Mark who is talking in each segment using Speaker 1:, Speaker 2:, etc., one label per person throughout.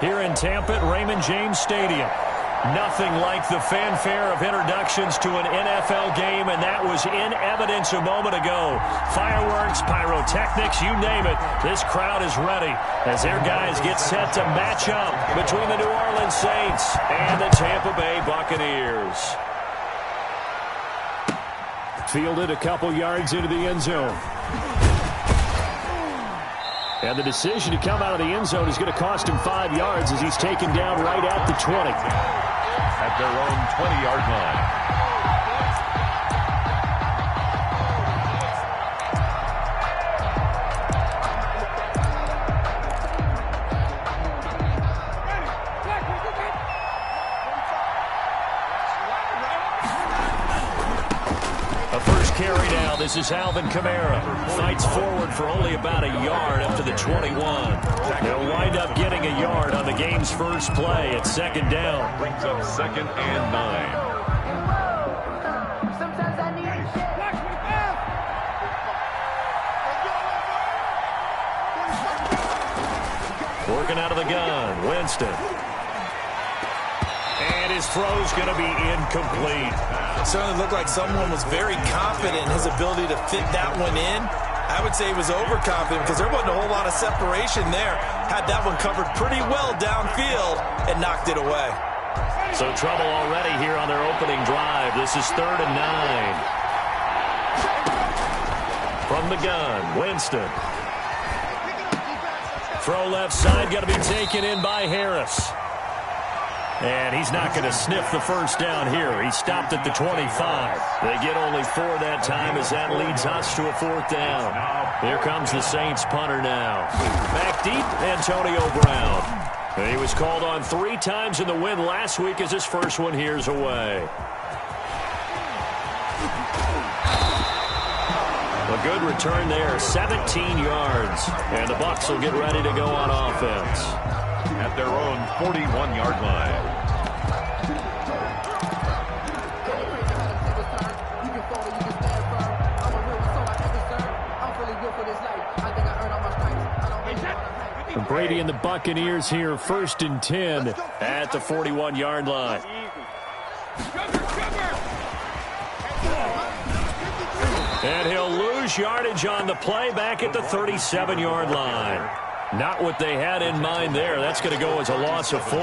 Speaker 1: Here in Tampa at Raymond James Stadium. Nothing like the fanfare of introductions to an NFL game, and that was in evidence a moment ago. Fireworks, pyrotechnics, you name it. This crowd is ready as their guys get set to match up between the New Orleans Saints and the Tampa Bay Buccaneers. Fielded a couple yards into the end zone. And the decision to come out of the end zone is going to cost him 5 yards as he's taken down right at the 20.
Speaker 2: At their own 20-yard line.
Speaker 1: Carry now. This is Alvin Kamara. Fights forward for only about a yard up to the 21. He'll wind up getting a yard on the game's first play at second down.
Speaker 2: Brings up 2nd and 9.
Speaker 1: Working out of the gun. Winston. And his throw's going to be incomplete.
Speaker 3: It certainly looked like someone was very confident in his ability to fit that one in. I would say he was overconfident because there wasn't a whole lot of separation there. Had that one covered pretty well downfield and knocked it away.
Speaker 1: So trouble already here on their opening drive. This is 3rd and 9. From the gun, Winston. Throw left side, got to be taken in by Harris. And he's not going to sniff the first down here. He stopped at the 25. They get only 4 that time as that leads us to a 4th down. Here comes the Saints punter now. Back deep, Antonio Brown. He was called on 3 times in the win last week as his first one here's away. A good return there, 17 yards. And the Bucs will get ready to go on offense.
Speaker 2: At their own 41-yard line.
Speaker 1: Brady and the Buccaneers here, 1st and 10 at the 41-yard line. And he'll lose yardage on the play back at the 37-yard line. Not what they had in mind there. That's going to go as a loss of 4.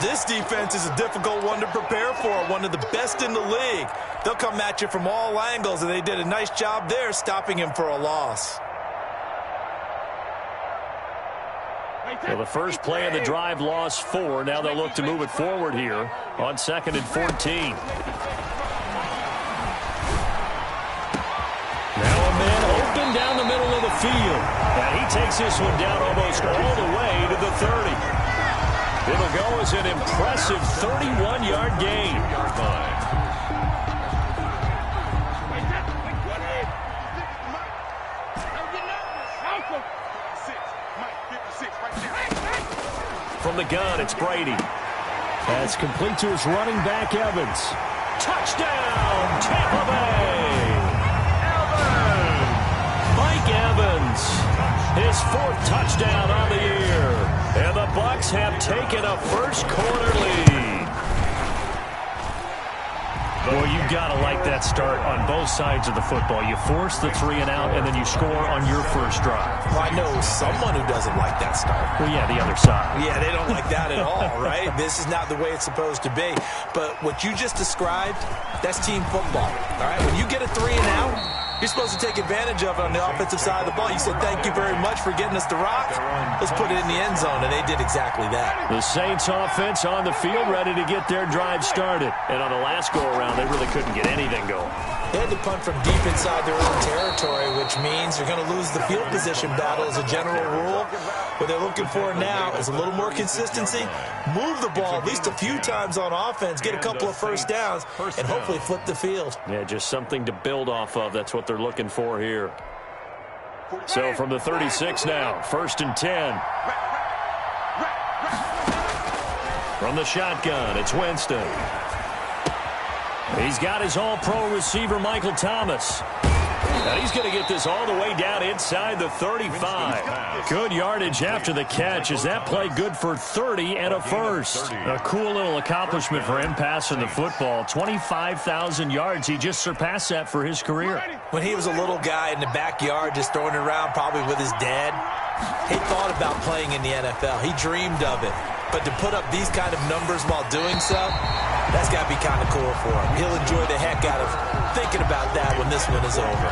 Speaker 3: This defense is a difficult one to prepare for, one of the best in the league. They'll come at you from all angles, and they did a nice job there stopping him for a loss.
Speaker 1: Well, the first play of the drive lost 4. Now they'll look to move it forward here on 2nd and 14. Now a man open down the middle of the field. And he takes this one down almost all the way to the 30. It'll go as an impressive 31-yard gain. From the gun, it's Brady. That's complete to his running back, Evans. Touchdown, Tampa Bay! Mike Evans, his 4th touchdown on the year. And the Bucs have taken a first-quarter lead. Well, you got to like that start on both sides of the football. You force the 3 and out, and then you score on your first drive.
Speaker 3: Well, I know someone who doesn't like that start.
Speaker 1: Well, yeah, the other side.
Speaker 3: Yeah, they don't like that at all, right? This is not the way it's supposed to be. But what you just described, that's team football, all right? When you get a 3 and out, you're supposed to take advantage of it on the offensive side of the ball. You said, thank you very much for getting us the rock. Let's put it in the end zone, and they did exactly that.
Speaker 1: The Saints offense on the field ready to get their drive started. And on the last go-around, they really couldn't get anything going.
Speaker 3: They had to punt from deep inside their own territory, which means you're going to lose the field position battle as a general rule. What they're looking for now is a little more consistency. Move the ball at least a few times on offense, get a couple of first downs, and hopefully flip the field.
Speaker 1: Yeah, just something to build off of. That's what they're looking for here. So from the 36 now, 1st and 10. From the shotgun, it's Winston. He's got his all-pro receiver, Michael Thomas. And he's going to get this all the way down inside the 35. Good yardage after the catch. Is that play good for 30 and a first? A cool little accomplishment for him passing the football. 25,000 yards. He just surpassed that for his career.
Speaker 3: When he was a little guy in the backyard just throwing it around probably with his dad, he thought about playing in the NFL. He dreamed of it. But to put up these kind of numbers while doing so, that's got to be kind of cool for him. He'll enjoy the heck out of thinking about that when this one is over.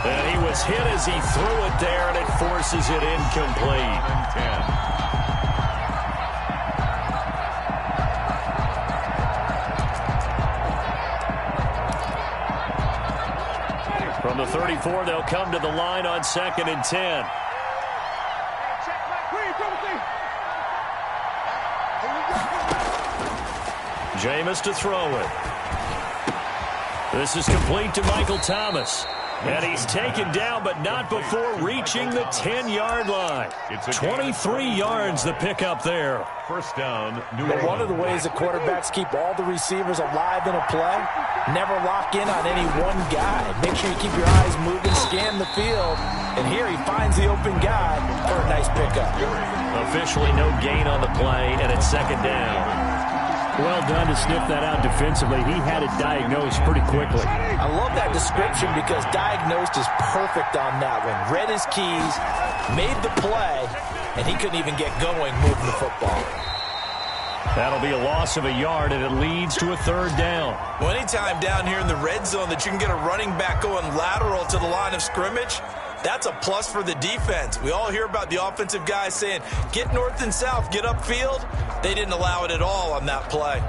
Speaker 1: And he was hit as he threw it there, and it forces it incomplete. From the 34, they'll come to the line on 2nd and 10. Jameis to throw it. This is complete to Michael Thomas. And he's taken down, but not before reaching the 10-yard line. 23 yards the pickup there.
Speaker 2: First down,
Speaker 3: But one of the ways that quarterbacks keep all the receivers alive in a play, never lock in on any one guy. Make sure you keep your eyes moving, scan the field. And here he finds the open guy for a nice pickup.
Speaker 1: Officially no gain on the play, and it's 2nd down. Well done to sniff that out defensively. He had it diagnosed pretty quickly.
Speaker 3: I love that description because diagnosed is perfect on that one. Read his keys, made the play, and he couldn't even get going moving the football.
Speaker 1: That'll be a loss of a yard, and it leads to a 3rd down.
Speaker 3: Well, anytime down here in the red zone that you can get a running back going lateral to the line of scrimmage, that's a plus for the defense. We all hear about the offensive guys saying, get north and south, get upfield. They didn't allow it at all on that play.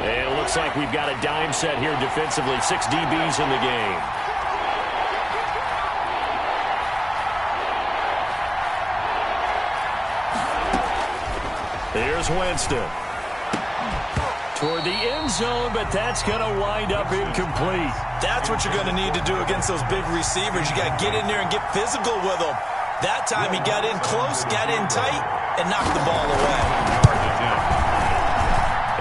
Speaker 1: And it looks like we've got a dime set here defensively. 6 DBs in the game. Here's Winston. Toward the end zone, but that's going to wind up incomplete.
Speaker 3: That's what you're going to need to do against those big receivers. You got to get in there and get physical with them. That time he got in close, got in tight, and knocked the ball away.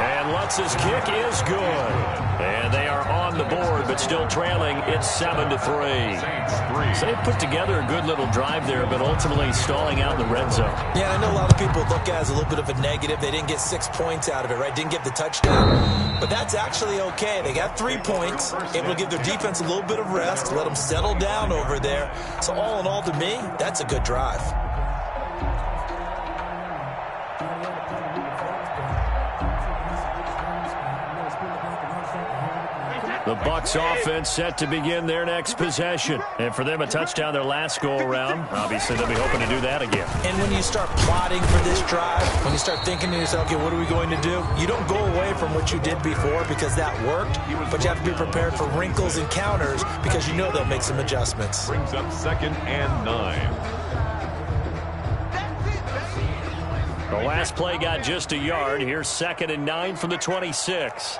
Speaker 1: And Lutz's kick is good. And they are on the board, but still trailing. It's 7-3. So they put together a good little drive there, but ultimately stalling out in the red zone.
Speaker 3: Yeah, I know a lot of people look at it as a little bit of a negative. They didn't get 6 points out of it, right? Didn't get the touchdown. But that's actually okay. They got 3 points, able to give their defense a little bit of rest, let them settle down over there. So all in all, to me, that's a good drive.
Speaker 1: The Bucs offense set to begin their next possession. And for them, a touchdown their last go-around. Obviously, they'll be hoping to do that again.
Speaker 3: And when you start plotting for this drive, when you start thinking to yourself, okay, what are we going to do? You don't go away from what you did before because that worked, but you have to be prepared for wrinkles and counters because you know they'll make some adjustments.
Speaker 2: Brings up 2nd and 9.
Speaker 1: The last play got just a yard. Here's 2nd and 9 from the 26.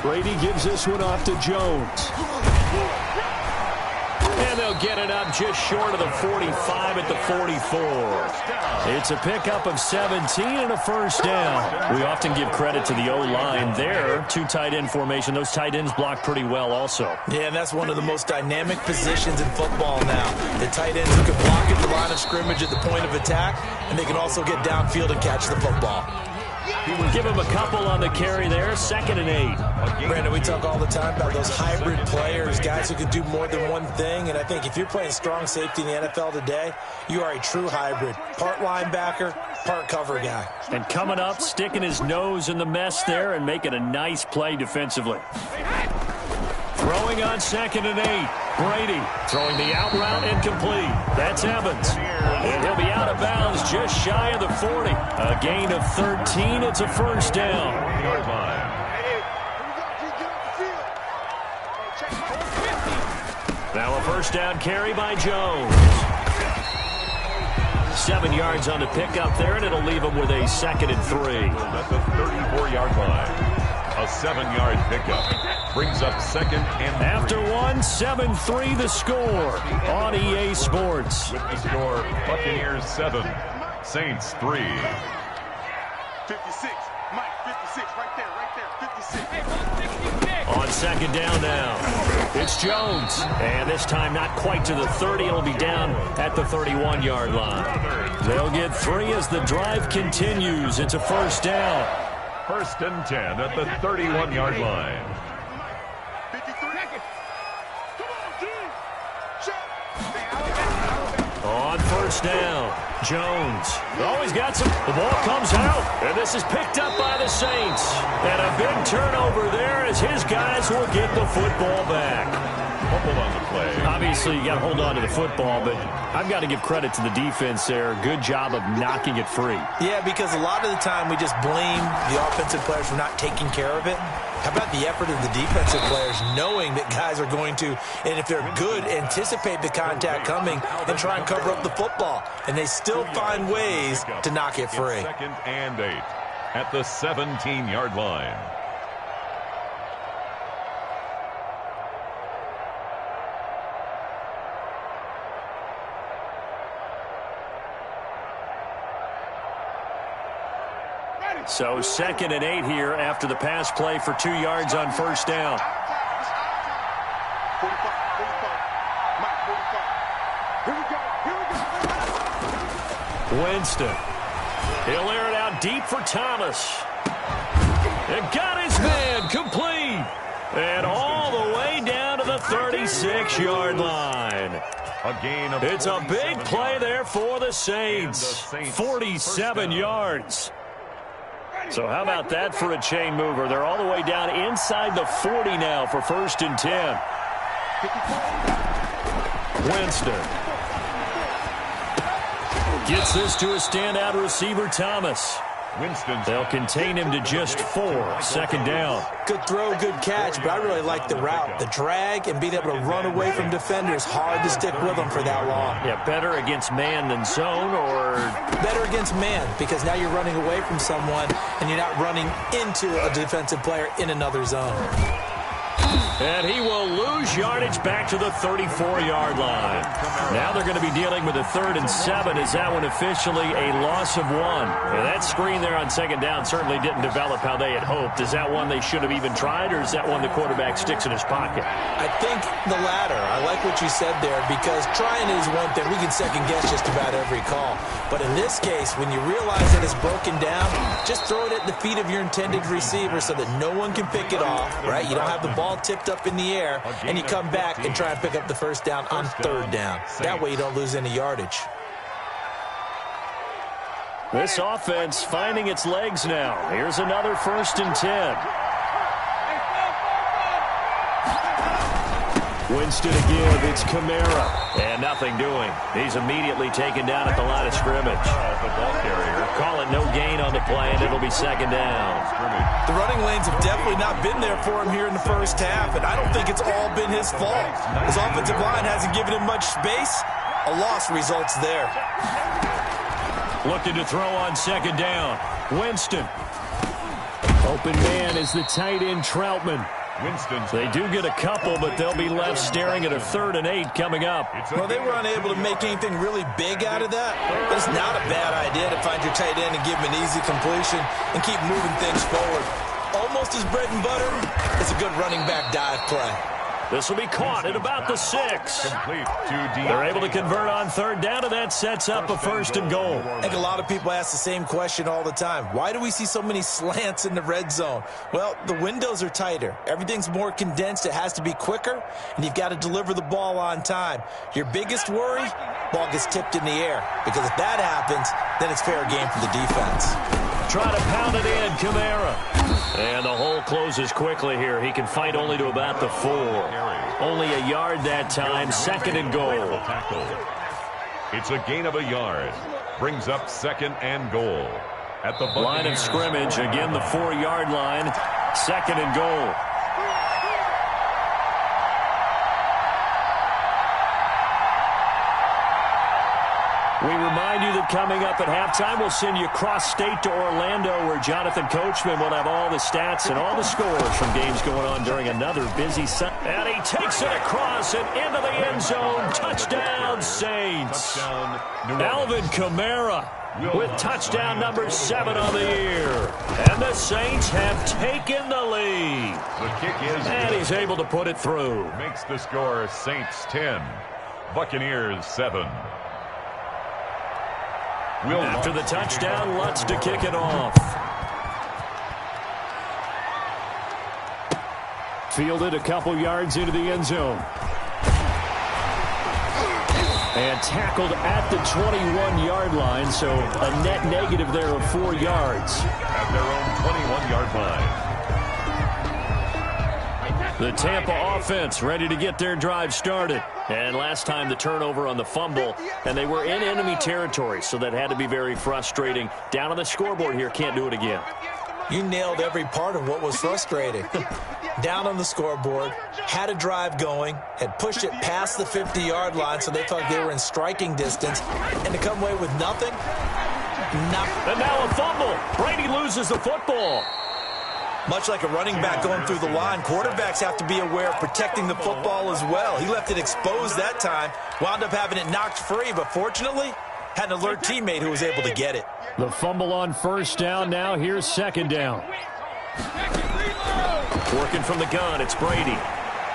Speaker 1: Brady gives this one off to Jones. And they'll get it up just short of the 45 at the 44. It's a pickup of 17 and a first down. We often give credit to the O-line there. 2 tight end formation. Those tight ends block pretty well also.
Speaker 3: Yeah, and that's one of the most dynamic positions in football now. The tight ends who can block at the line of scrimmage at the point of attack, and they can also get downfield and catch the football.
Speaker 1: Give him a couple on the carry there. 2nd and 8.
Speaker 3: Brandon, we talk all the time about those hybrid players, guys who can do more than one thing. And I think if you're playing strong safety in the NFL today, you are a true hybrid. Part linebacker, part cover guy.
Speaker 1: And coming up, sticking his nose in the mess there and making a nice play defensively. Throwing on 2nd and 8. Brady throwing the out route incomplete. That's Evans. And he'll be out of bounds just shy of the 40. A gain of 13. It's a first down. Now a first down carry by Jones. 7 yards on the pickup there, and it'll leave him with a 2nd and 3.
Speaker 2: At the 34-yard line. A 7-yard pickup. Brings up 2nd and 3.
Speaker 1: After 7-3 the score on EA Sports.
Speaker 2: With the score, Buccaneers 7, Saints 3.
Speaker 4: 56.
Speaker 1: On second down now, it's Jones. And this time not quite to the 30. It'll be down at the 31-yard line. They'll get 3 as the drive continues. It's a first down.
Speaker 2: 1st and 10 at the 31-yard line.
Speaker 1: On first down, Jones. Always got some. The ball comes out, and this is picked up by the Saints. And a big turnover there as his guys will get the football back.
Speaker 2: Fumble on the play.
Speaker 1: Obviously, you got to hold on to the football, but I've got to give credit to the defense there. Good job of knocking it free.
Speaker 3: Yeah, because a lot of the time we just blame the offensive players for not taking care of it. How about the effort of the defensive players knowing that guys are going to, and if they're good, anticipate the contact coming and try and cover up the football. And they still find ways to knock it free.
Speaker 2: 2nd and 8 at the 17-yard line.
Speaker 1: So 2nd and 8 here after the pass play for 2 yards on first down. Winston. He'll air it out deep for Thomas. And got his man complete. And all the way down to the 36-yard line. It's a big play there for the Saints. 47 yards. So how about that for a chain mover? They're all the way down inside the 40 now for 1st and 10. Winston gets this to a standout receiver, Thomas. They'll contain him to just 4. 2nd down.
Speaker 3: Good throw, good catch, but I really like the route. The drag and being able to run away from defenders. Hard to stick with them for that long.
Speaker 1: Yeah, better against man than zone, or?
Speaker 3: Better against man, because now you're running away from someone and you're not running into a defensive player in another zone.
Speaker 1: And he will lose yardage back to the 34-yard line. Now they're going to be dealing with a 3rd and 7. Is that one officially a loss of 1? And that screen there on 2nd down certainly didn't develop how they had hoped. Is that one they should have even tried, or is that one the quarterback sticks in his pocket?
Speaker 3: I think the latter. I like what you said there, because trying is one thing. We can second-guess just about every call. But in this case, when you realize that it's broken down, just throw it at the feet of your intended receiver so that no one can pick it off, right? You don't have the ball tipped up in the air, and you come back and try and pick up the first down on 3rd down. That way you don't lose any yardage.
Speaker 1: This offense finding its legs now. Here's another 1st and 10. Winston again, it's Kamara. And nothing doing. He's immediately taken down at the line of scrimmage.
Speaker 2: The ball carrier.
Speaker 1: Call it no gain on the play, and it'll be 2nd down.
Speaker 3: The running lanes have definitely not been there for him here in the first half, and I don't think it's all been his fault. His offensive line hasn't given him much space. A loss results there.
Speaker 1: Looking to throw on 2nd down. Winston. Open man is the tight end, Troutman. They do get a couple, but they'll be left staring at a 3rd and 8 coming up.
Speaker 3: Well, they were unable to make anything really big out of that, but it's not a bad idea to find your tight end and give him an easy completion and keep moving things forward. Almost as bread and butter, it's a good running back dive play.
Speaker 1: This will be caught at about the 6. They're able to convert on 3rd down, and that sets up a 1st and goal.
Speaker 3: I think a lot of people ask the same question all the time. Why do we see so many slants in the red zone? Well, the windows are tighter. Everything's more condensed. It has to be quicker, and you've got to deliver the ball on time. Your biggest worry, ball gets tipped in the air, because if that happens, then it's fair game for the defense.
Speaker 1: Try to pound it in, Kamara. And the hole closes quickly here. He can fight only to about the 4. Only a yard that time, 2nd and goal.
Speaker 2: It's a gain of a yard. Brings up 2nd and goal. At the
Speaker 1: line of scrimmage, again the 4-yard line, 2nd and goal. We remind you that coming up at halftime. We'll send you cross-state to Orlando, where Jonathan Coachman will have all the stats and all the scores from games going on during another busy Sunday. And he takes it across and into the end zone. Touchdown, Saints. Alvin Kamara with touchdown number 7 on the year. And the Saints have taken the lead.
Speaker 2: The kick is
Speaker 1: and he's able to put it through.
Speaker 2: Makes the score Saints 10, Buccaneers 7.
Speaker 1: After the touchdown, Lutz to kick it off. Fielded a couple yards into the end zone. And tackled at the 21-yard line, so a net negative there of 4 yards.
Speaker 2: At their own 21-yard line.
Speaker 1: The Tampa offense ready to get their drive started. And last time the turnover on the fumble, and they were in enemy territory, so that had to be very frustrating. Down on the scoreboard here, can't do it again.
Speaker 3: You nailed every part of what was frustrating. Down on the scoreboard, had a drive going, had pushed it past the 50-yard line, so they thought they were in striking distance, and to come away with nothing? Nothing.
Speaker 1: And now a fumble. Brady loses the football.
Speaker 3: Much like a running back going through the line, quarterbacks have to be aware of protecting the football as well. He left it exposed that time, wound up having it knocked free, but fortunately, had an alert teammate who was able to get it.
Speaker 1: The fumble on first down. Now here's second down. Working from the gun, it's Brady.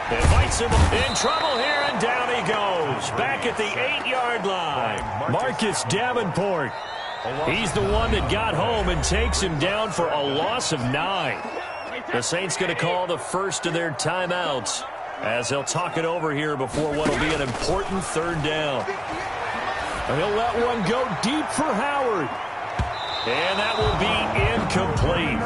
Speaker 1: Invites him in trouble here, and down he goes. Back at the 8-yard line. Marcus Davenport. He's the one that got home and takes him down for a loss of 9. The Saints going to call the first of their timeouts as they'll talk it over here before what will be an important third down. He'll let one go deep for Howard. And that will be incomplete.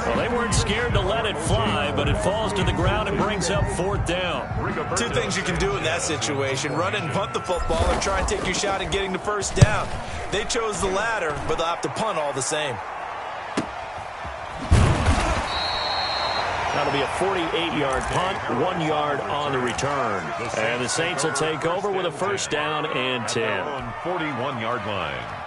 Speaker 1: Well, they weren't scared to let it fly, but it falls to the ground and brings up fourth down.
Speaker 3: 2 things you can do in that situation: run and punt the football, or try and take your shot at getting the first down. They chose the latter, but they'll have to punt all the same.
Speaker 1: That'll be a 48-yard punt, 1 yard on the return. And the Saints will take over with a first down and 10.
Speaker 2: 41-yard line.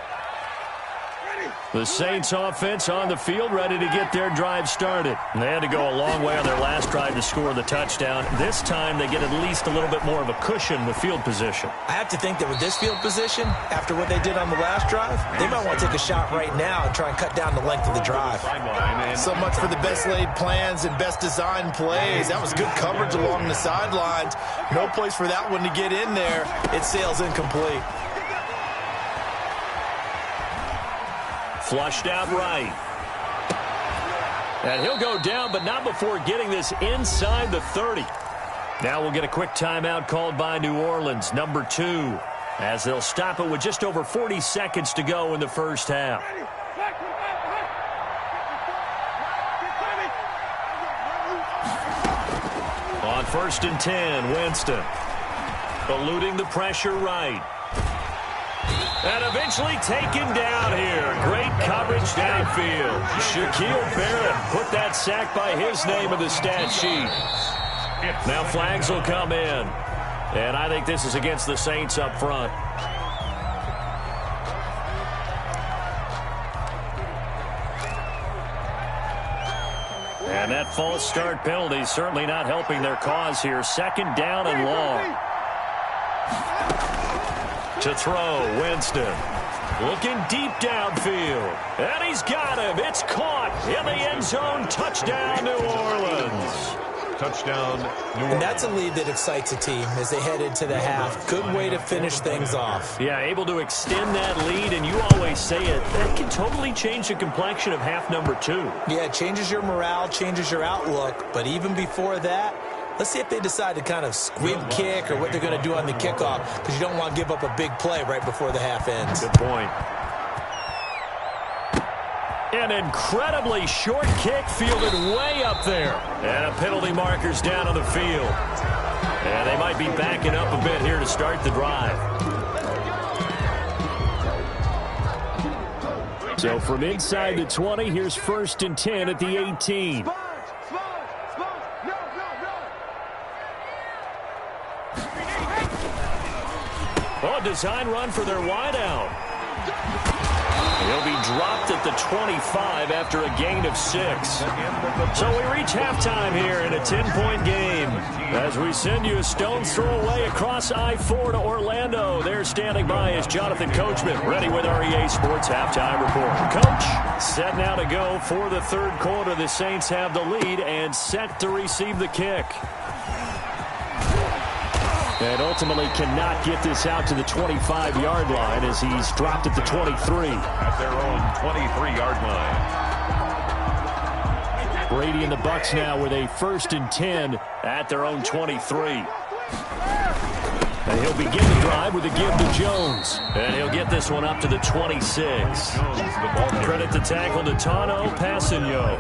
Speaker 1: The Saints offense on the field, ready to get their drive started. They had to go a long way on their last drive to score the touchdown. This time they get at least a little bit more of a cushion with field position.
Speaker 3: I have to think that with this field position, after what they did on the last drive, they might want to take a shot right now and try and cut down the length of the drive.
Speaker 4: So much for the best laid plans and best designed plays. That was good coverage along the sidelines. No place for that one to get in there.
Speaker 3: It sails incomplete.
Speaker 1: Flushed out right. And he'll go down, but not before getting this inside the 30. Now we'll get a quick timeout called by New Orleans, number 2, as they'll stop it with just over 40 seconds to go in the first half. On 1st and 10, Winston. Eluding the pressure right. And eventually taken down here. Great coverage downfield. Shaquille Barrett put that sack by his name in the stat sheet. Now flags will come in. And I think this is against the Saints up front. And that false start penalty is certainly not helping their cause here. Second down and long. To throw, Winston. Looking deep downfield. And he's got him. It's caught in the end zone. Touchdown, New Orleans.
Speaker 2: Touchdown, New Orleans.
Speaker 3: And that's a lead that excites a team as they head into the half. Good way to finish things off.
Speaker 1: Yeah, able to extend that lead, and you always say it, that can totally change the complexion of half number 2.
Speaker 3: Yeah, it changes your morale, changes your outlook. But even before that, let's see if they decide to kind of squib kick or what they're going to do on the kickoff, because you don't want to give up a big play right before the half ends.
Speaker 1: Good point. An incredibly short kick fielded way up there. And a penalty marker's down on the field. And they might be backing up a bit here to start the drive. So from inside the 20, here's 1st and 10 at the 18. Oh, design run for their wideout. at the 25 after a gain of 6. So we reach halftime here in a 10-point game as we send you a stone's throw away across I-4 to Orlando. There standing by is Jonathan Coachman, ready with our EA Sports Halftime Report. Coach, set now to go for the third quarter. The Saints have the lead and set to receive the kick. And ultimately cannot get this out to the 25-yard line as he's dropped at the 23.
Speaker 2: At their own 23-yard line.
Speaker 1: Brady and the Bucs now with a 1st and 10 at their own 23. And he'll begin the drive with a give to Jones. And he'll get this one up to the 26. Credit the tackle to Tano Passigno.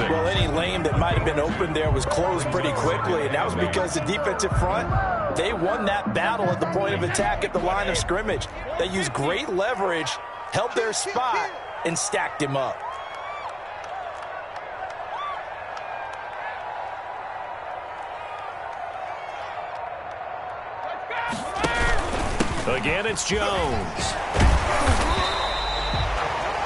Speaker 3: Well, any lane that might have been open there was closed pretty quickly, and that was because the defensive front, they won that battle at the point of attack at the line of scrimmage. They used great leverage, held their spot, and stacked him up.
Speaker 1: Again, it's Jones.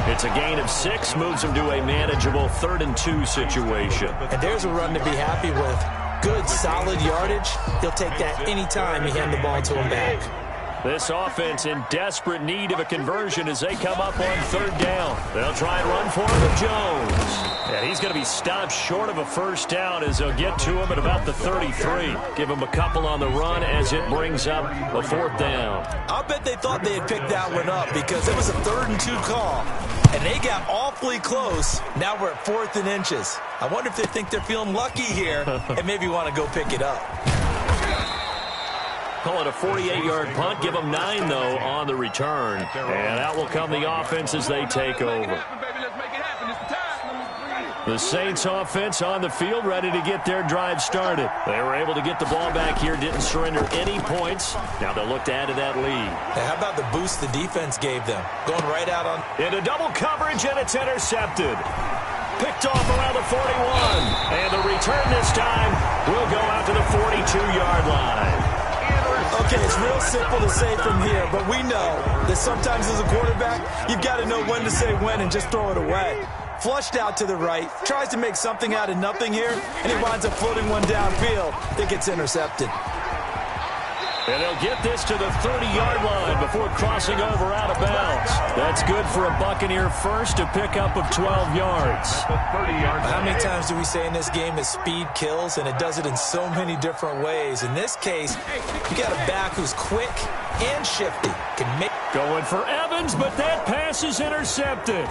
Speaker 1: It's a gain of 6, moves him to a manageable 3rd and 2 situation.
Speaker 3: And there's a run to be happy with. Good, solid yardage. He'll take that anytime you hand the ball to him back.
Speaker 1: This offense in desperate need of a conversion as they come up on 3rd down. They'll try and run for him with Jones. And he's going to be stopped short of a 1st down as they'll get to him at about the 33. Give him a couple on the run as it brings up a 4th down.
Speaker 3: I'll bet they thought they had picked that one up because it was a 3rd and 2 call. And they got awfully close. Now we're at 4th and inches. I wonder if they think they're feeling lucky here and maybe want to go pick it up.
Speaker 1: Call it a 48-yard punt. Give them 9, though, on the return. And out will come the offense as they take over. The Saints offense on the field, ready to get their drive started. They were able to get the ball back here, didn't surrender any points. Now they'll look to add to that lead.
Speaker 3: Hey, how about the boost the defense gave them? Going right out on...
Speaker 1: Into double coverage, and it's intercepted. Picked off around the 41. And the return this time will go out to the 42-yard line.
Speaker 3: Okay, it's real simple to say from here, but we know that sometimes as a quarterback, you've got to know when to say when and just throw it away. Flushed out to the right, tries to make something out of nothing here, and he winds up floating one downfield that gets intercepted.
Speaker 1: And they'll get this to the 30-yard line before crossing over out of bounds. That's good for a Buccaneer first, a pickup of 12 yards.
Speaker 3: How many times do we say in this game that speed kills, and it does it in so many different ways? In this case, you got a back who's quick and shifty.
Speaker 1: Going for Evans, but that pass is intercepted.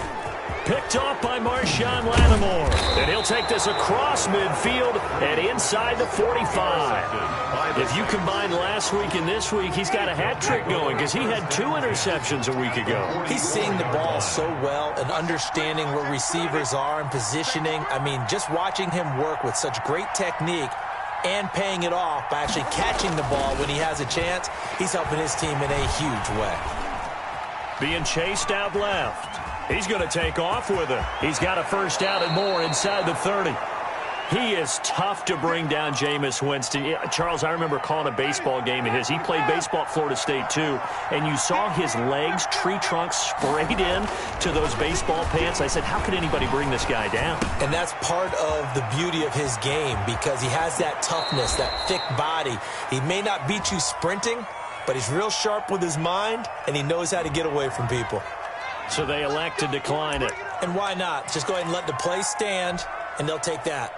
Speaker 1: Picked off by Marshawn Lattimore. And he'll take this across midfield and inside the 45. If you combine last week and this week, he's got a hat trick going because he had 2 interceptions a week ago.
Speaker 3: He's seeing the ball so well and understanding where receivers are and positioning. I mean, just watching him work with such great technique and paying it off by actually catching the ball when he has a chance, he's helping his team in a huge way.
Speaker 1: Being chased out left. He's going to take off with it. He's got a 1st down and more inside the 30. He is tough to bring down, Jameis Winston. Yeah, Charles, I remember calling a baseball game of his. He played baseball at Florida State, too. And you saw his legs, tree trunks sprayed in to those baseball pants. I said, how could anybody bring this guy down?
Speaker 3: And that's part of the beauty of his game because he has that toughness, that thick body. He may not beat you sprinting, but he's real sharp with his mind, and he knows how to get away from people.
Speaker 1: So they elect to decline it.
Speaker 3: And why not? Just go ahead and let the play stand, and they'll take that.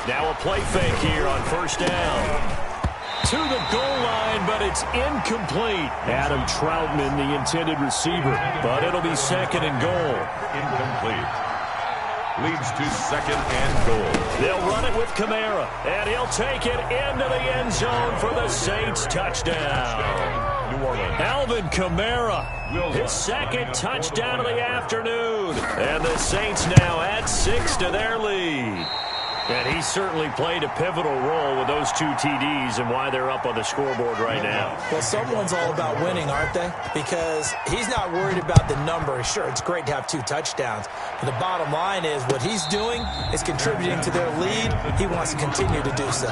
Speaker 1: Now a play fake here on 1st down. To the goal line, but it's incomplete. Adam Troutman, the intended receiver. But it'll be 2nd and goal.
Speaker 2: Incomplete. Leads to 2nd and goal.
Speaker 1: They'll run it with Kamara, and he'll take it into the end zone for the Saints touchdown.
Speaker 2: New Orleans.
Speaker 1: Alvin Kamara, his 2nd touchdown of the afternoon. And the Saints now add 6 to their lead. And he certainly played a pivotal role with those 2 TDs and why they're up on the scoreboard right now.
Speaker 3: Well, someone's all about winning, aren't they? Because he's not worried about the number. Sure, it's great to have 2 touchdowns. But the bottom line is what he's doing is contributing to their lead. He wants to continue to do so.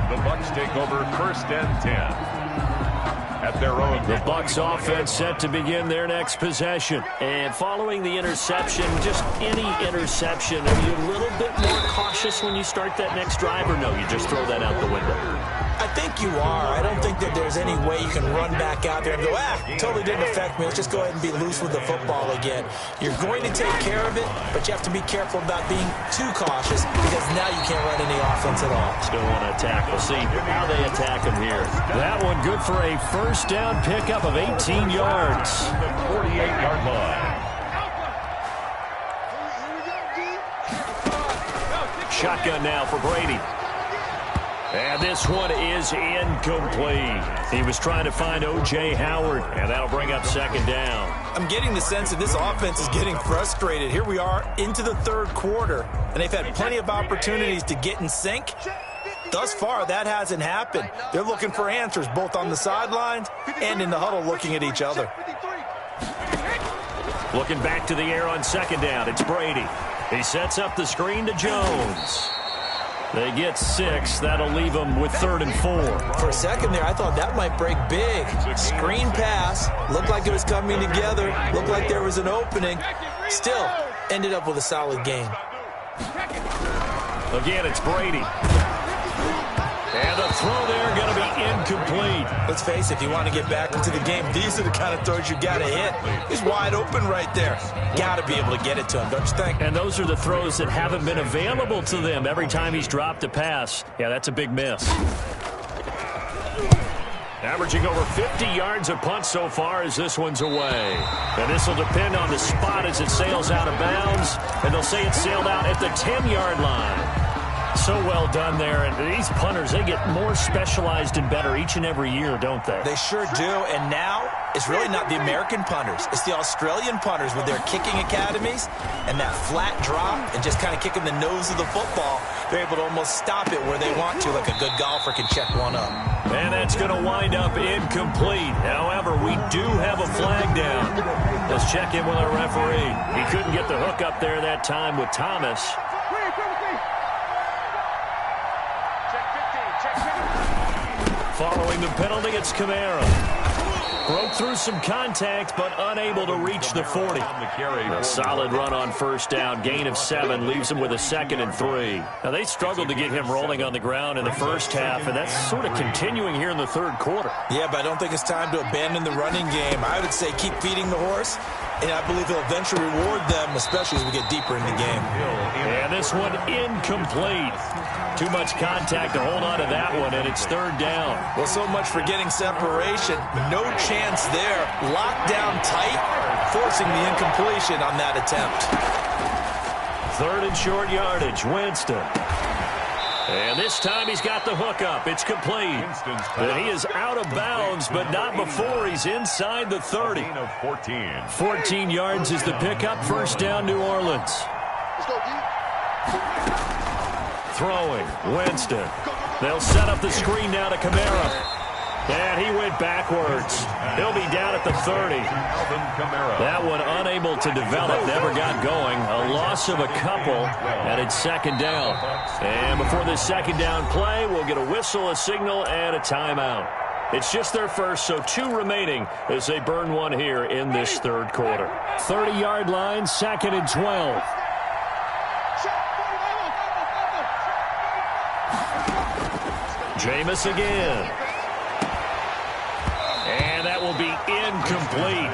Speaker 2: The Bucs take over 1st and 10. at their own.
Speaker 1: The Bucs offense set to begin their next possession. And following the interception, just any interception, are you a little bit more cautious when you start that next drive, or no, you just throw that out the window?
Speaker 3: I think you are. I don't think that there's any way you can run back out there and go, totally didn't affect me. Let's just go ahead and be loose with the football again. You're going to take care of it, but you have to be careful about being too cautious because now you can't run any offense at all.
Speaker 1: Still want to attack. We'll see how they attack him here. That one good for a first down pickup of 18 yards.
Speaker 2: The 48-yard line.
Speaker 1: Shotgun now for Brady. And this one is incomplete. He was trying to find O.J. Howard, and that'll bring up second down.
Speaker 3: I'm getting the sense that this offense is getting frustrated. Here we are into the third quarter, and they've had plenty of opportunities to get in sync. Thus far, that hasn't happened. They're looking for answers both on the sidelines and in the huddle looking at each other.
Speaker 1: Looking back to the air on second down, it's Brady. He sets up the screen to Jones. They get 6. That'll leave them with 3rd and 4.
Speaker 3: For a second there, I thought that might break big. Screen pass. Looked like it was coming together. Looked like there was an opening. Still, ended up with a solid game.
Speaker 1: Again, it's Brady. And the throw there going to be incomplete.
Speaker 3: Let's face it, if you want to get back into the game, these are the kind of throws you got to hit. He's wide open right there. Got to be able to get it to him, don't you think?
Speaker 1: And those are the throws that haven't been available to them every time he's dropped a pass. Yeah, that's a big miss. Averaging over 50 yards a punt so far as this one's away. And this will depend on the spot as it sails out of bounds. And they'll say it sailed out at the 10-yard line. So well done there. And these punters, they get more specialized and better each and every year, don't they?
Speaker 3: They sure do. And now it's really not the American punters. It's the Australian punters with their kicking academies and that flat drop and just kind of kicking the nose of the football. They're able to almost stop it where they want to, like a good golfer can check one up.
Speaker 1: And that's going to wind up incomplete. However, we do have a flag down. Let's check in with our referee. He couldn't get the hook up there that time with Thomas. Following the penalty, it's Kamara. Broke through some contact, but unable to reach the 40. A solid run on first down. Gain of 7 leaves him with a 2nd and 3. Now, they struggled to get him rolling on the ground in the first half, and that's sort of continuing here in the third quarter.
Speaker 3: Yeah, but I don't think it's time to abandon the running game. I would say keep feeding the horse, and I believe he'll eventually reward them, especially as we get deeper in the game.
Speaker 1: And this one incomplete. Too much contact to hold on to that one, and it's 3rd down.
Speaker 3: Well, so much for getting separation. No chance there. Locked down tight, forcing the incompletion on that attempt.
Speaker 1: 3rd and short yardage, Winston. And this time he's got the hook up. It's complete. And he is out of bounds, but not before he's inside the 30. 14 yards is the pickup. First down, New Orleans. Throwing, Winston. They'll set up the screen now to Kamara. And he went backwards. He'll be down at the 30. That one unable to develop, never got going. A loss of a couple, and it's 2nd down. And before this 2nd down play, we'll get a whistle, a signal, and a timeout. It's just their first, so 2 remaining as they burn one here in this third quarter. 30-yard line, 2nd and 12. Jameis again. And that will be incomplete.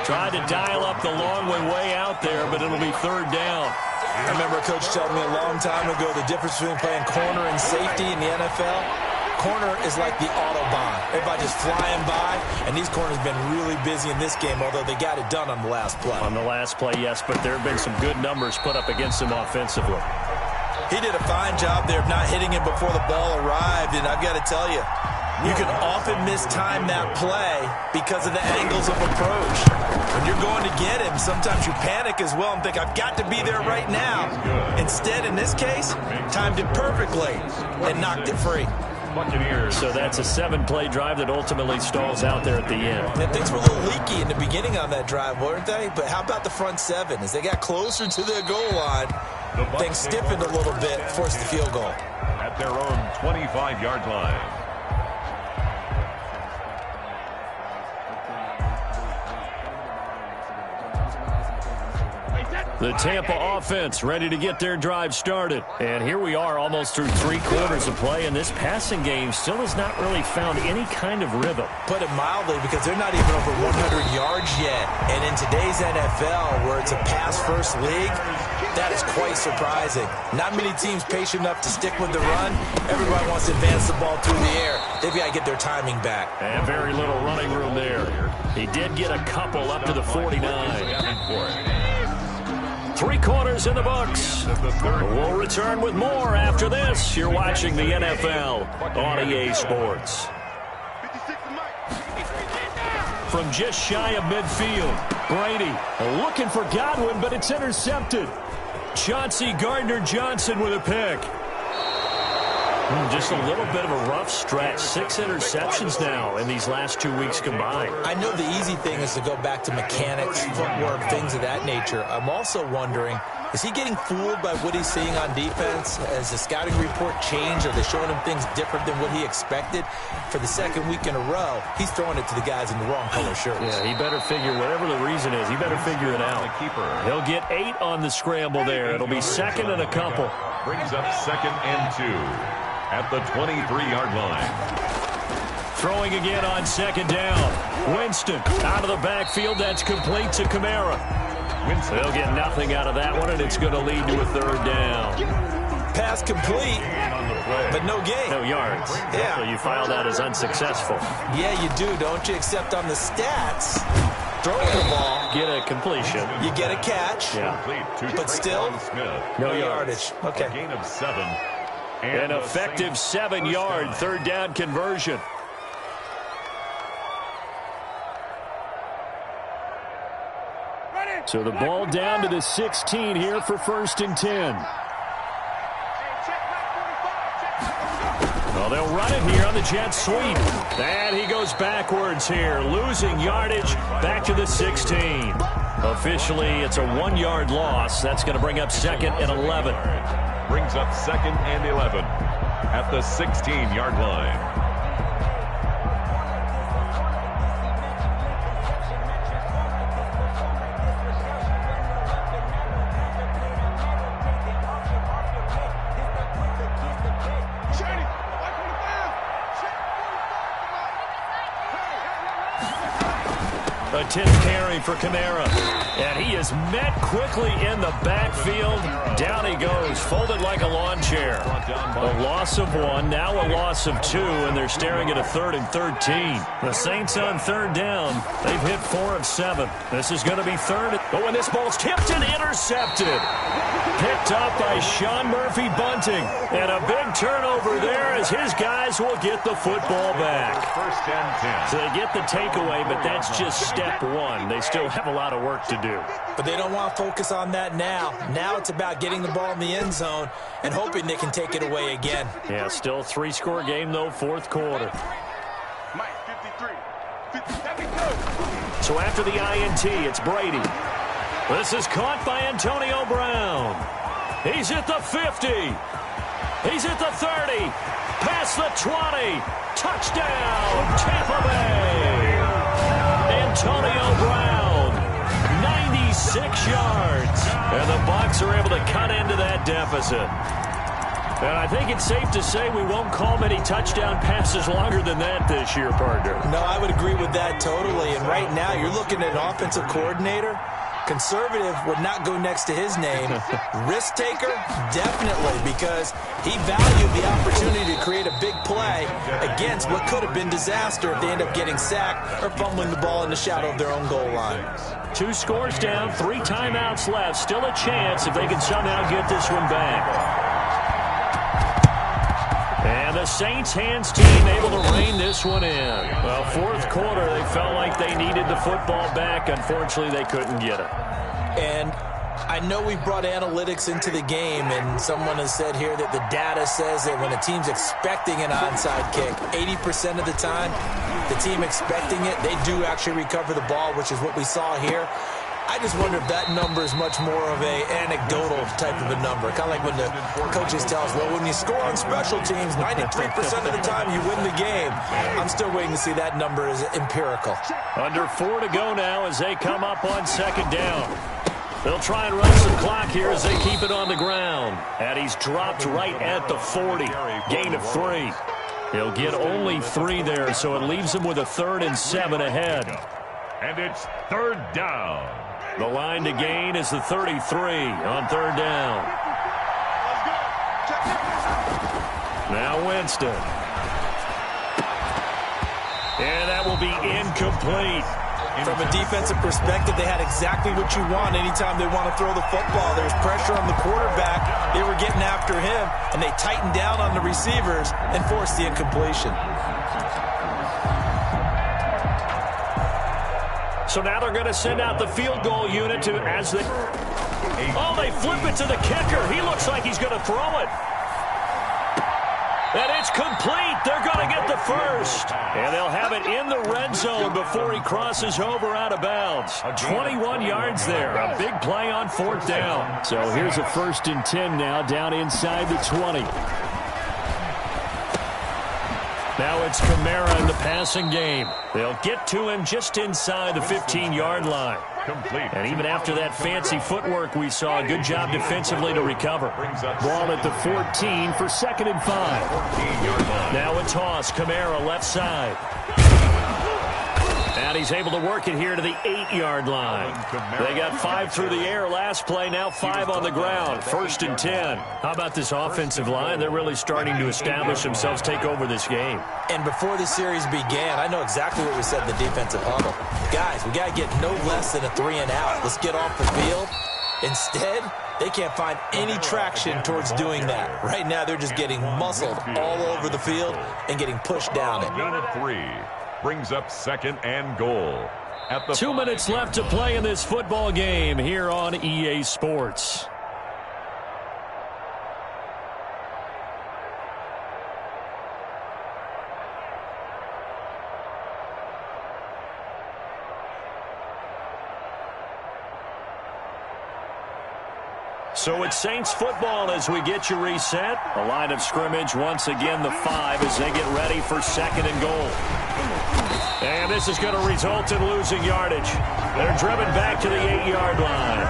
Speaker 1: Tried to dial up the long one way out there, but it'll be 3rd down.
Speaker 3: I remember a coach telling me a long time ago the difference between playing corner and safety in the NFL. Corner is like the Autobahn. Everybody just flying by, and these corners have been really busy in this game, although they got it done on the last play.
Speaker 1: On the last play, yes, but there have been some good numbers put up against him offensively.
Speaker 3: He did a fine job there of not hitting him before the ball arrived, and I've got to tell you, you can often mistime that play because of the angles of approach. When you're going to get him, sometimes you panic as well and think, I've got to be there right now. Instead, in this case, timed it perfectly and knocked it free.
Speaker 1: So that's a 7-play drive that ultimately stalls out there at the end.
Speaker 3: And things were a little leaky in the beginning on that drive, weren't they? But how about the front 7? As they got closer to their goal line, things stiffened a little bit, forced the field goal.
Speaker 2: At their own 25-yard line.
Speaker 1: The Tampa offense ready to get their drive started. And here we are almost through 3 quarters of play, and this passing game still has not really found any kind of rhythm.
Speaker 3: Put it mildly, because they're not even over 100 yards yet. And in today's NFL, where it's a pass-first league, that is quite surprising. Not many teams patient enough to stick with the run. Everybody wants to advance the ball through the air. They've got to get their timing back.
Speaker 1: And very little running room there. He did get a couple up to the 49. 3 quarters in the books. We'll return with more after this. You're watching the NFL on EA Sports. From just shy of midfield, Brady looking for Godwin, but it's intercepted. Chauncey Gardner-Johnson with a pick. Just a little bit of a rough stretch. 6 interceptions now in these last 2 weeks combined.
Speaker 3: I know the easy thing is to go back to mechanics, footwork, things of that nature. I'm also wondering, is he getting fooled by what he's seeing on defense? Has the scouting report changed? Are they showing him things different than what he expected? For the 2nd week in a row, he's throwing it to the guys in the wrong color shirts.
Speaker 1: Yeah, he better figure, whatever the reason is, he better figure it out. He'll get 8 on the scramble there. It'll be 2nd and a couple.
Speaker 2: Brings up 2nd and 2 at the 23-yard line.
Speaker 1: Throwing again on 2nd down. Winston out of the backfield. That's complete to Kamara. They'll get nothing out of that one, and it's going to lead to a 3rd down.
Speaker 3: Pass complete, but no gain.
Speaker 1: No yards.
Speaker 3: Yeah.
Speaker 1: So you file that as unsuccessful.
Speaker 3: Yeah, you do, don't you? Except on the stats, throwing the ball,
Speaker 1: Get a completion.
Speaker 3: you get a catch,
Speaker 1: Yeah.
Speaker 3: but still,
Speaker 1: No
Speaker 3: no
Speaker 1: yardage.
Speaker 3: yardage. Okay.
Speaker 2: A gain of 7.
Speaker 1: An effective 7-yard 3rd down conversion. So the ball down to the 16 here for 1st and 10. Well, they'll run it here on the jet sweep. And he goes backwards here, losing yardage back to the 16. Officially, it's a 1-yard loss. That's going to bring up 2nd and 11.
Speaker 2: Brings up 2nd and 11 at the 16-yard line.
Speaker 1: A 10th carry for Kamara. And he is met quickly in the backfield. Down he goes, folded like a lawn chair. A loss of 1, now a loss of 2, and they're staring at a 3rd and 13. The Saints on 3rd down. They've hit 4 of 7. This is going to be 3rd. But when this ball's tipped and intercepted. Picked up by Sean Murphy Bunting. And a big turnover there as his guys will get the football back.
Speaker 2: 1st and 10.
Speaker 1: So they get the takeaway, but that's just step 1. They still have a lot of work to do.
Speaker 3: But they don't want to focus on that now. Now it's about getting the ball in the end zone and hoping they can take it away again.
Speaker 1: Yeah, still 3-score game, though, 4th quarter. So after the INT, it's Brady. This is caught by Antonio Brown. He's at the 50. He's at the 30. Past the 20. Touchdown, Tampa Bay. Antonio Brown, 96 yards. And the Bucs are able to cut into that deficit. And I think it's safe to say we won't call many touchdown passes longer than that this year, partner.
Speaker 3: No, I would agree with that totally. And right now, you're looking at an offensive coordinator. Conservative would not go next to his name. Risk taker, definitely, because he valued the opportunity to create a big play against what could have been disaster if they end up getting sacked or fumbling the ball in the shadow of their own goal line.
Speaker 1: 2 scores down, 3 timeouts left. Still a chance if they can somehow get this one back. And the Saints hands team able to rein this one in. Well, 4th quarter, they felt like they needed the football back. Unfortunately, they couldn't get it.
Speaker 3: And I know we brought analytics into the game, and someone has said here that the data says that when a team's expecting an onside kick, 80% of the time, the team expecting it, they do actually recover the ball, which is what we saw here. I just wonder if that number is much more of a anecdotal type of a number. Kind of like when the coaches tell us, well, when you score on special teams, 93% of the time you win the game. I'm still waiting to see that number is empirical.
Speaker 1: Under 4 to go now as they come up on 2nd down. They'll try and run some clock here as they keep it on the ground. And he's dropped right at the 40. Gain of 3. He'll get only 3 there, so it leaves him with a 3rd and 7 ahead.
Speaker 2: And it's 3rd down.
Speaker 1: The line to gain is the 33 on 3rd down. Now Winston. And that will be incomplete.
Speaker 3: From a defensive perspective, they had exactly what you want anytime they want to throw the football. There's pressure on the quarterback. They were getting after him, and they tightened down on the receivers and forced the incompletion.
Speaker 1: So now they're going to send out the field goal unit to they flip it to the kicker. He looks like he's going to throw it. And it's complete. They're going to get the first. And they'll have it in the red zone before he crosses over out of bounds. 21 yards there. A big play on 4th down. So here's a 1st and 10 now down inside the 20. Now it's Kamara in the passing game. They'll get to him just inside the 15-yard line.
Speaker 2: Complete.
Speaker 1: And even after that fancy footwork we saw, a good job defensively to recover. Ball at the 14 for 2nd and 5. Now a toss. Kamara left side. And he's able to work it here to the 8-yard line. They got 5 through the air last play, now 5 on the ground. 1st and 10. How about this offensive line? They're really starting to establish themselves, take over this game.
Speaker 3: And before the series began, I know exactly what we said in the defensive huddle. Guys, we got to get no less than a 3 and out. Let's get off the field. Instead, they can't find any traction towards doing that. Right now, they're just getting muscled all over the field and getting pushed down it.
Speaker 2: Gain of 3. Brings up 2nd and goal. At the
Speaker 1: 2 minutes left to play in this football game here on EA Sports. So it's Saints football as we get you reset. A line of scrimmage once again the 5 as they get ready for 2nd and goal. And this is going to result in losing yardage. They're driven back to the 8-yard line.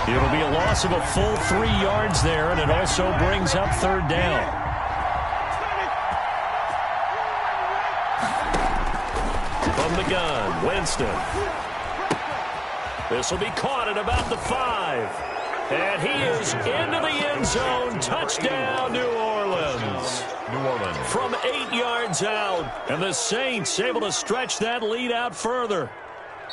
Speaker 1: It'll be a loss of a full 3 yards there, and it also brings up 3rd down. From the gun, Winston. This will be caught at about the 5. And he is into the end zone. Touchdown, New Orleans. From 8 yards out. And the Saints able to stretch that lead out further.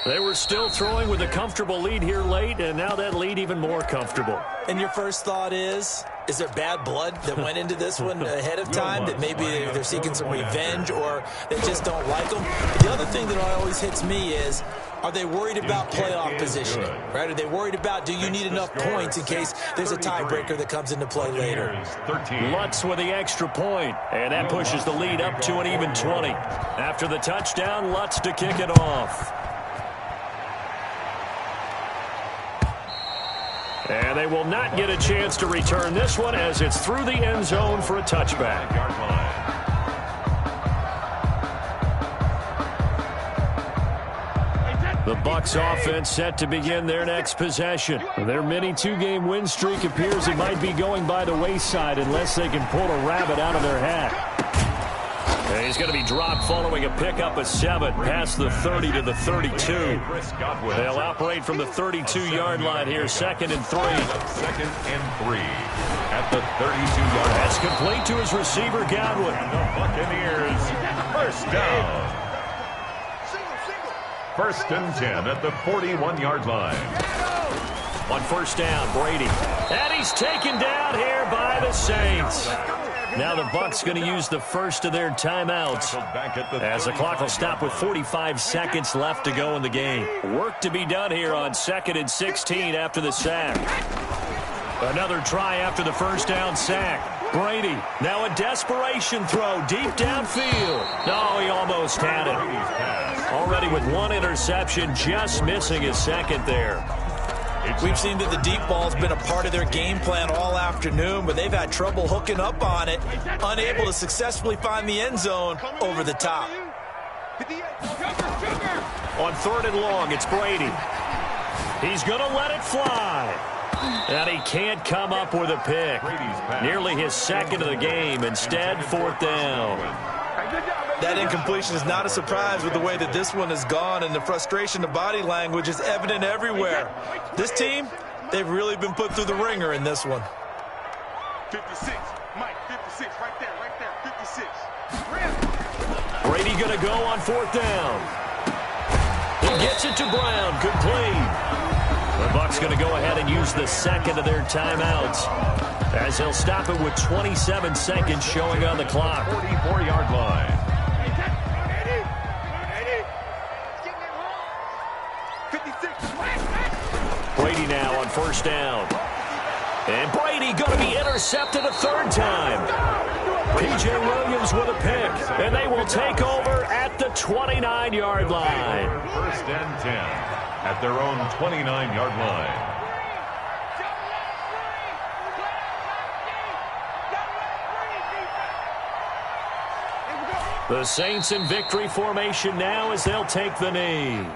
Speaker 1: They were still throwing with a comfortable lead here late, and now that lead even more comfortable.
Speaker 3: And your first thought is there bad blood that went into this one ahead of time, that maybe they're seeking some revenge or they just don't like them? The other thing that always hits me is, are they worried about playoff positioning? Right? Are they worried about, do you need enough points in case there's a tiebreaker that comes into play later?
Speaker 1: Lutz with the extra point, and that pushes the lead up to an even 20. After the touchdown, Lutz to kick it off. And they will not get a chance to return this one as it's through the end zone for a touchback. The Bucs offense set to begin their next possession. Their mini 2-game win streak appears it might be going by the wayside unless they can pull a rabbit out of their hat. And he's going to be dropped following a pickup of 7 past the 30 to the 32. They'll operate from the 32-yard line here, 2nd and 3.
Speaker 2: 2nd and 3 at the 32-yard line.
Speaker 1: That's complete to his receiver, Godwin.
Speaker 2: The Buccaneers, 1st down. 1st and 10 at the 41-yard line.
Speaker 1: On 1st down, Brady. And he's taken down here by the Saints. Now the Bucs going to use the first of their timeouts as the clock will stop with 45 seconds left to go in the game. Work to be done here on 2nd and 16 after the sack. Another try after the 1st down sack. Brady, now a desperation throw deep downfield. No, he almost had it. Already with 1 interception, just missing his 2nd there.
Speaker 3: We've seen that the deep ball's been a part of their game plan all afternoon, but they've had trouble hooking up on it, unable to successfully find the end zone over the top.
Speaker 1: On 3rd and long, it's Brady. He's going to let it fly. And he can't come up with a pick. Nearly his second of the game. Instead, 4th down.
Speaker 4: That incompletion is not a surprise with the way that this one has gone, and the frustration, the body language is evident everywhere. This team, they've really been put through the ringer in this one.
Speaker 5: 56, Mike, 56, right there, 56.
Speaker 1: Brady going to go on 4th down. He gets it to Brown, complete. The Bucs going to go ahead and use the second of their timeouts, as he'll stop it with 27 seconds showing on the clock.
Speaker 2: 44-yard line.
Speaker 5: 56.
Speaker 1: Brady now on 1st down. And Brady going to be intercepted a 3rd time. P.J. Williams with a pick, and they will take over at the 29-yard line.
Speaker 2: 1st and 10 at their own 29-yard line.
Speaker 1: The Saints in victory formation now as they'll take the knee.